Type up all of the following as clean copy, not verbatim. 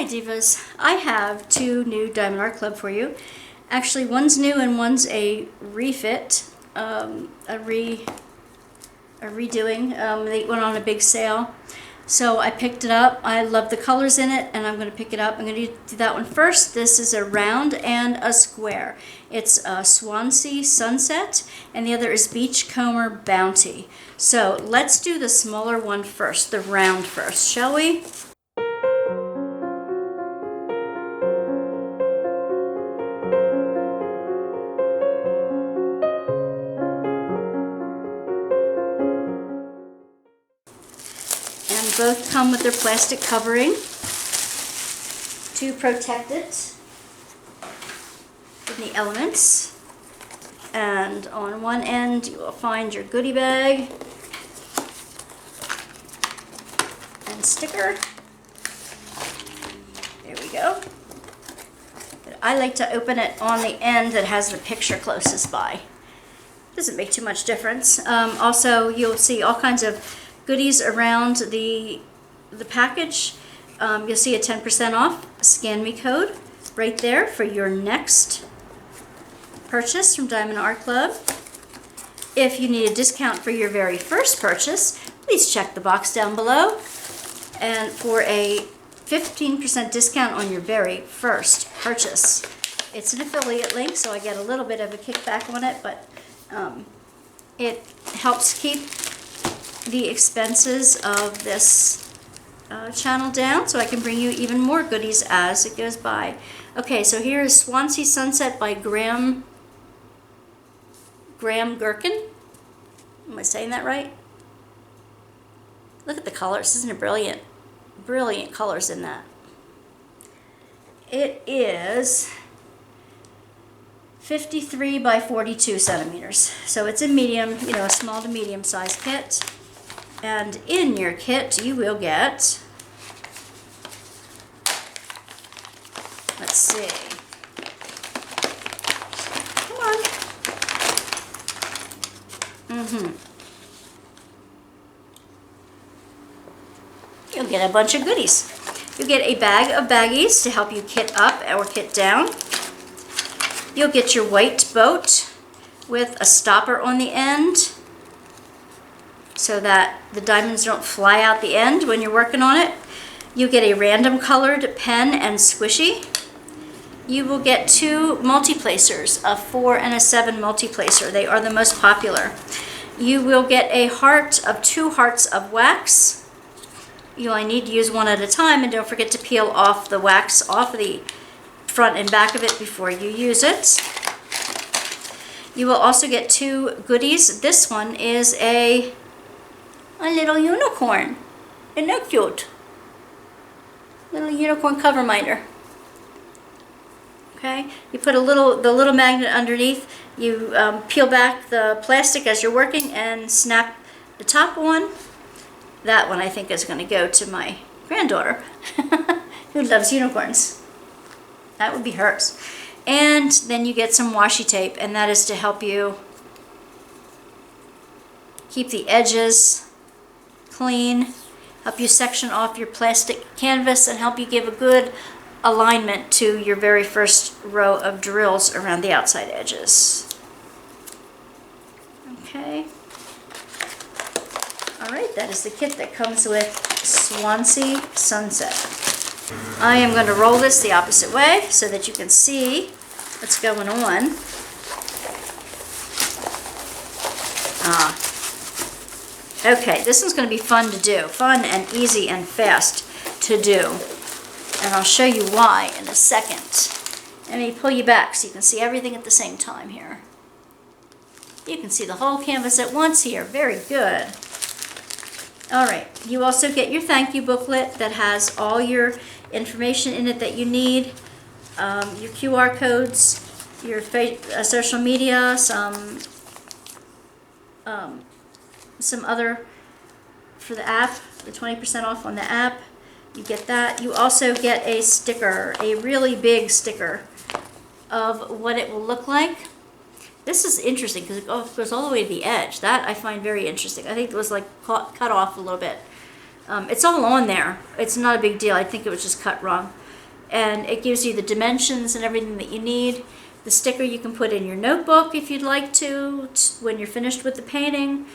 Hi Divas, I have two new Diamond Art Club for you. Actually, one's new and one's a refit, a redoing. They went on a big sale, so I picked it up. I love the colors in it, and I'm going to pick it up. I'm going to do that one first. This is a round and a square. It's a Swansea Sunset, and the other is Beachcomber Bounty. So let's do the smaller one first, the round first, shall we? And both come with their plastic covering to protect it from the elements. And on one end you will find your goodie bag and sticker. There we go. But I like to open it on the end that has the picture closest by. Doesn't make too much difference. Also, you'll see all kinds of goodies around the package. You'll see a 10% off Scan Me code right there for your next purchase from Diamond Art Club. If you need a discount for your very first purchase, please check the box down below, and for a 15% discount on your very first purchase. It's an affiliate link, so I get a little bit of a kickback on it, but it helps keep the expenses of this channel down, so I can bring you even more goodies as it goes by. Okay, so here is Swansea Sunset by Graham Gherkin. Am I saying that right? Look at the colors. Isn't it brilliant? Brilliant colors in that. It is 53 by 42 centimeters. So it's a medium, you know, a small to medium size kit. And in your kit, you will get, let's see, come on. You'll get a bunch of goodies. You'll get a bag of baggies to help you kit up or kit down. You'll get your white boat with a stopper on the end, so that the diamonds don't fly out the end when you're working on it. You get a random colored pen and squishy. You will get two multi-placers, a 4 and a 7 multi-placer. They are the most popular. You will get a heart of 2 hearts of wax. You only need to use one at a time, and don't forget to peel off the wax off the front and back of it before you use it. You will also get 2 goodies. This one is a little unicorn. Isn't that cute? Little unicorn cover minder. Okay, you put the little magnet underneath. You peel back the plastic as you're working and snap the top one. That one I think is going to go to my granddaughter who loves unicorns. That would be hers. And then you get some washi tape, and that is to help you keep the edges clean, help you section off your plastic canvas, and help you give a good alignment to your very first row of drills around the outside edges. Okay. Alright, that is the kit that comes with Swansea Sunset. I am going to roll this the opposite way so that you can see what's going on. Okay, this one's going to be fun to do. Fun and easy and fast to do. And I'll show you why in a second. Let me pull you back so you can see everything at the same time here. You can see the whole canvas at once here. Very good. Alright, you also get your thank you booklet that has all your information in it that you need. Your QR codes, your social media, some other for the app, the 20% off on the app. You get that. You also get a sticker, a really big sticker of what it will look like. This is interesting because it goes all the way to the edge. That I find very interesting. I think it was like cut off a little bit. It's all on there. It's not a big deal. I think it was just cut wrong. and it gives you the dimensions and everything that you need. The sticker you can put in your notebook if you'd like to when you're finished with the painting.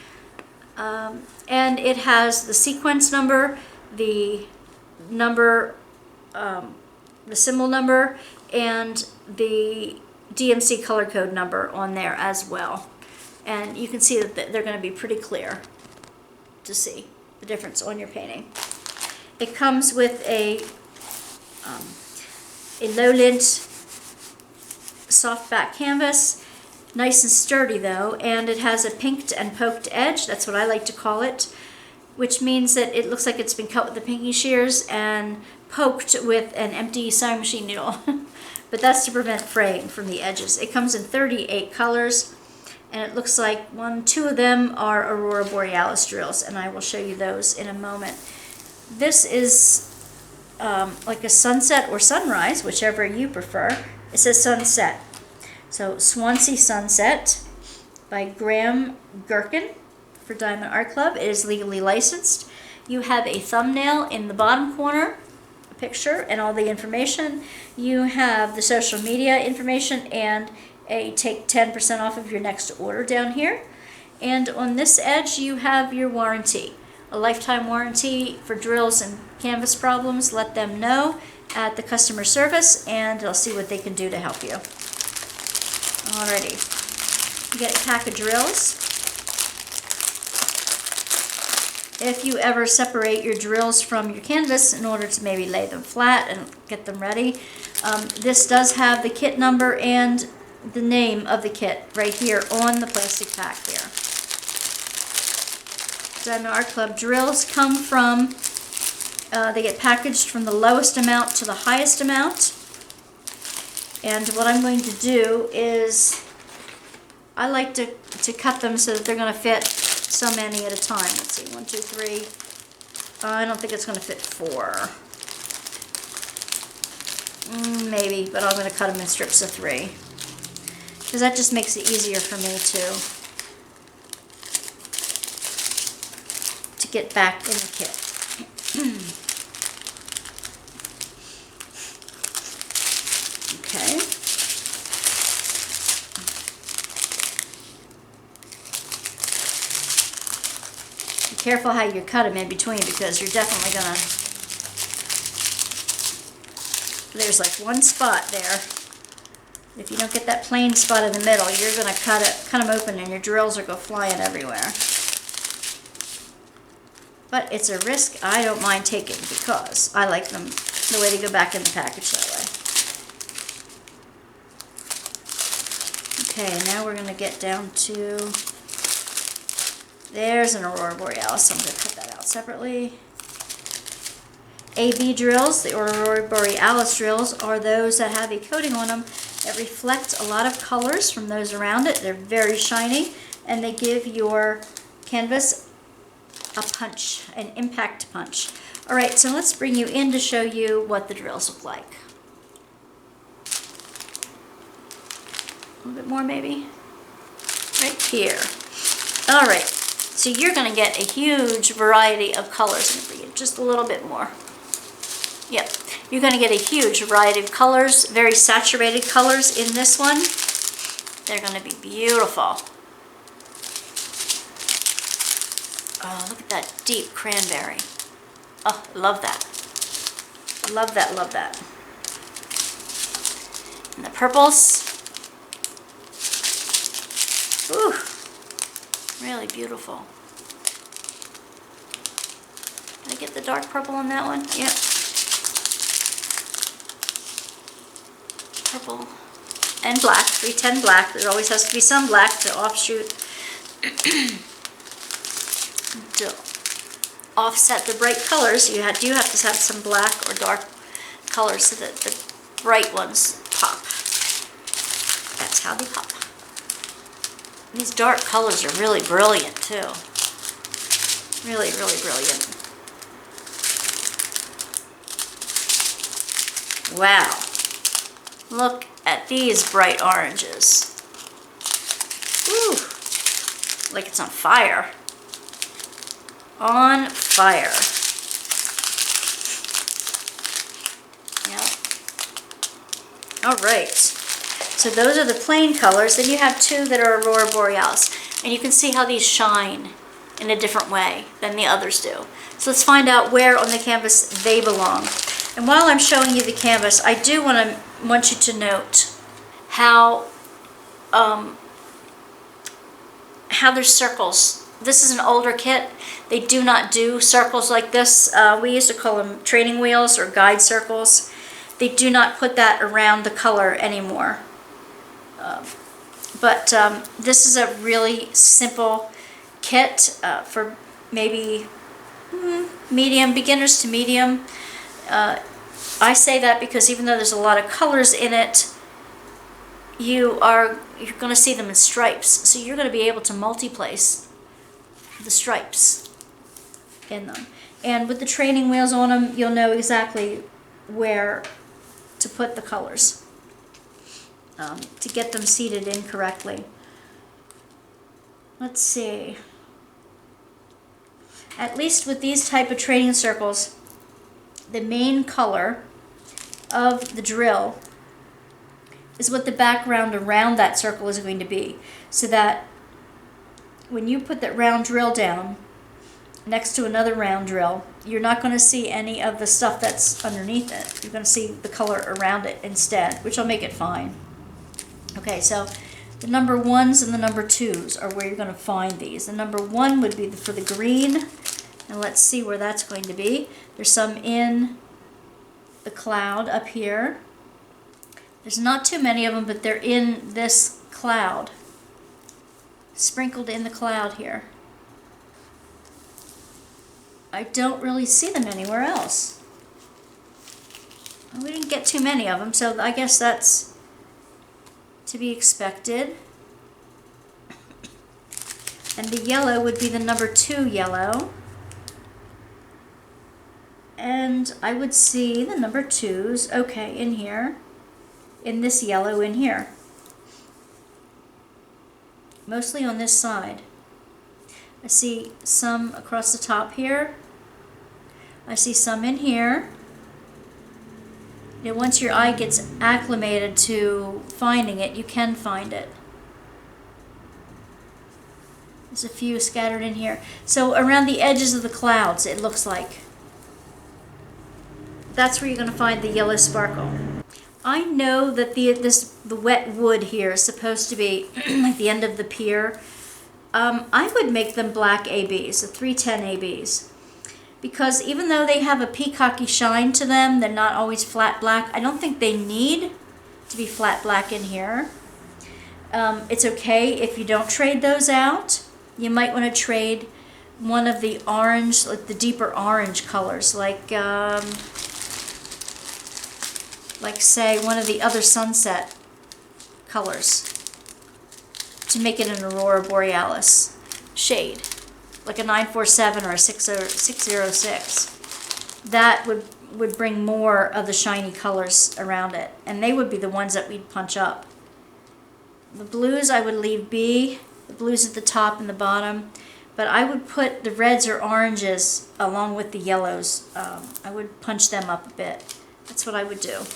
And it has the sequence number, the number, the symbol number, and the DMC color code number on there as well. And you can see that they're going to be pretty clear to see the difference on your painting. It comes with a low lint soft back canvas, nice and sturdy though, and it has a pinked and poked edge. That's what I like to call it, which means that it looks like it's been cut with the pinky shears and poked with an empty sewing machine needle. But that's to prevent fraying from the edges. It comes in 38 colors, and it looks like two of them are Aurora Borealis drills, and I will show you those in a moment. This is like a sunset or sunrise, whichever you prefer. It says sunset. So Swansea Sunset by Graham Gherkin for Diamond Art Club. It is legally licensed. You have a thumbnail in the bottom corner, a picture and all the information. You have the social media information and a take 10% off of your next order down here. And on this edge you have your warranty. A lifetime warranty for drills and canvas problems. Let them know at the customer service and they'll see what they can do to help you. Alrighty, you get a pack of drills. If you ever separate your drills from your canvas in order to maybe lay them flat and get them ready, this does have the kit number and the name of the kit right here on the plastic pack here. Diamond Art Club drills come from, they get packaged from the lowest amount to the highest amount. And what I'm going to do is, I like to cut them so that they're going to fit so many at a time. Let's see, 1, 2, 3. I don't think it's going to fit 4. Maybe, but I'm going to cut them in strips of 3. Because that just makes it easier for me to get back in the kit. Okay. Be careful how you cut them in between, because you're definitely gonna, there's like one spot there. If you don't get that plain spot in the middle, you're gonna cut them open and your drills will go flying everywhere. But it's a risk I don't mind taking because I like them the way they go back in the package that way. Okay, now we're going to get down to, there's an Aurora Borealis, so I'm going to cut that out separately. AB drills, the Aurora Borealis drills, are those that have a coating on them that reflect a lot of colors from those around it. They're very shiny, and they give your canvas a punch, an impact punch. Alright, so let's bring you in to show you what the drills look like. A little bit more maybe, right here. Alright, so you're going to get a huge variety of colors. I'm going to bring it just a little bit more. Yep, you're going to get a huge variety of colors, very saturated colors in this one. They're going to be beautiful. Oh, look at that deep cranberry. Oh, love that. Love that, love that. And the purples. Ooh, really beautiful. Did I get the dark purple on that one? Yep. Purple and black, 310 black. There always has to be some black to offshoot, to offset the bright colors. You do have to have some black or dark colors so that the bright ones pop. That's how they pop. These dark colors are really brilliant too. Really, really brilliant. Wow. Look at these bright oranges. Ooh. Like it's on fire. On fire. Yep. All right, so those are the plain colors. Then you have two that are Aurora Borealis. And you can see how these shine in a different way than the others do. So let's find out where on the canvas they belong. And while I'm showing you the canvas, I do want you to note how there's circles. This is an older kit. They do not do circles like this. We used to call them training wheels or guide circles. They do not put that around the color anymore. But this is a really simple kit for maybe medium, beginners to medium. I say that because even though there's a lot of colors in it, you're going to see them in stripes. So you're going to be able to multi-place the stripes in them. And with the training wheels on them, you'll know exactly where to put the colors to get them seated in correctly. Let's see. At least with these type of training circles, the main color of the drill is what the background around that circle is going to be. So that when you put that round drill down next to another round drill, you're not going to see any of the stuff that's underneath it. You're going to see the color around it instead, which will make it fine. Okay, so the number 1s and the number 2s are where you're going to find these. The number 1 would be for the green, and let's see where that's going to be. There's some in the cloud up here. There's not too many of them, but they're in this cloud, sprinkled in the cloud here. I don't really see them anywhere else. We didn't get too many of them, so I guess that's to be expected. And the yellow would be the number 2 yellow. And I would see the number 2s, okay, in here, in this yellow in here. Mostly on this side. I see some across the top here. I see some in here. Now, once your eye gets acclimated to finding it, you can find it. There's a few scattered in here. So around the edges of the clouds, it looks like. That's where you're going to find the yellow sparkle. I know that the wet wood here is supposed to be like the end of the pier. I would make them black ABs, the 310 ABs. Because even though they have a peacocky shine to them, they're not always flat black. I don't think they need to be flat black in here. It's okay if you don't trade those out. You might want to trade one of the orange, like the deeper orange colors, like say one of the other sunset colors, to make it an Aurora Borealis shade, like a 947 or a 606. That would bring more of the shiny colors around it, and they would be the ones that we'd punch up. The blues I would leave be, the blues at the top and the bottom, but I would put the reds or oranges along with the yellows. I would punch them up a bit. That's what I would do.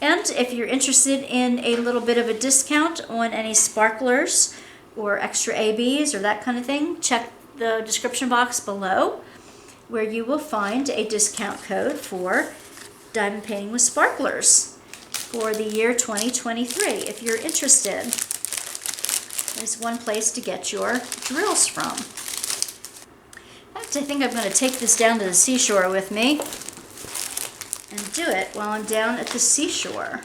And if you're interested in a little bit of a discount on any sparklers or extra ABs or that kind of thing, check the description box below, where you will find a discount code for diamond painting with sparklers for the year 2023. If you're interested, there's one place to get your drills from. In fact, I think I'm going to take this down to the seashore with me and do it while I'm down at the seashore.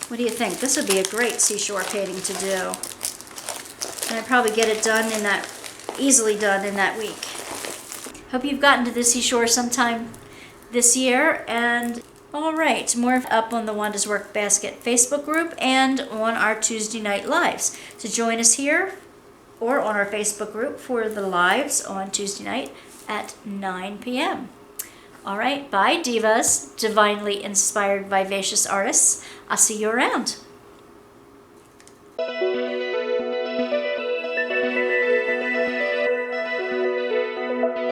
What do you think? This would be a great seashore painting to do. And I'd probably get it done in that, easily done in that week. Hope you've gotten to the seashore sometime this year. And all right, more up on the Wanda's Workbasket Facebook group and on our Tuesday night lives. So join us here or on our Facebook group for the lives on Tuesday night at 9 p.m. All right, bye, divas, divinely inspired, vivacious artists. I'll see you around.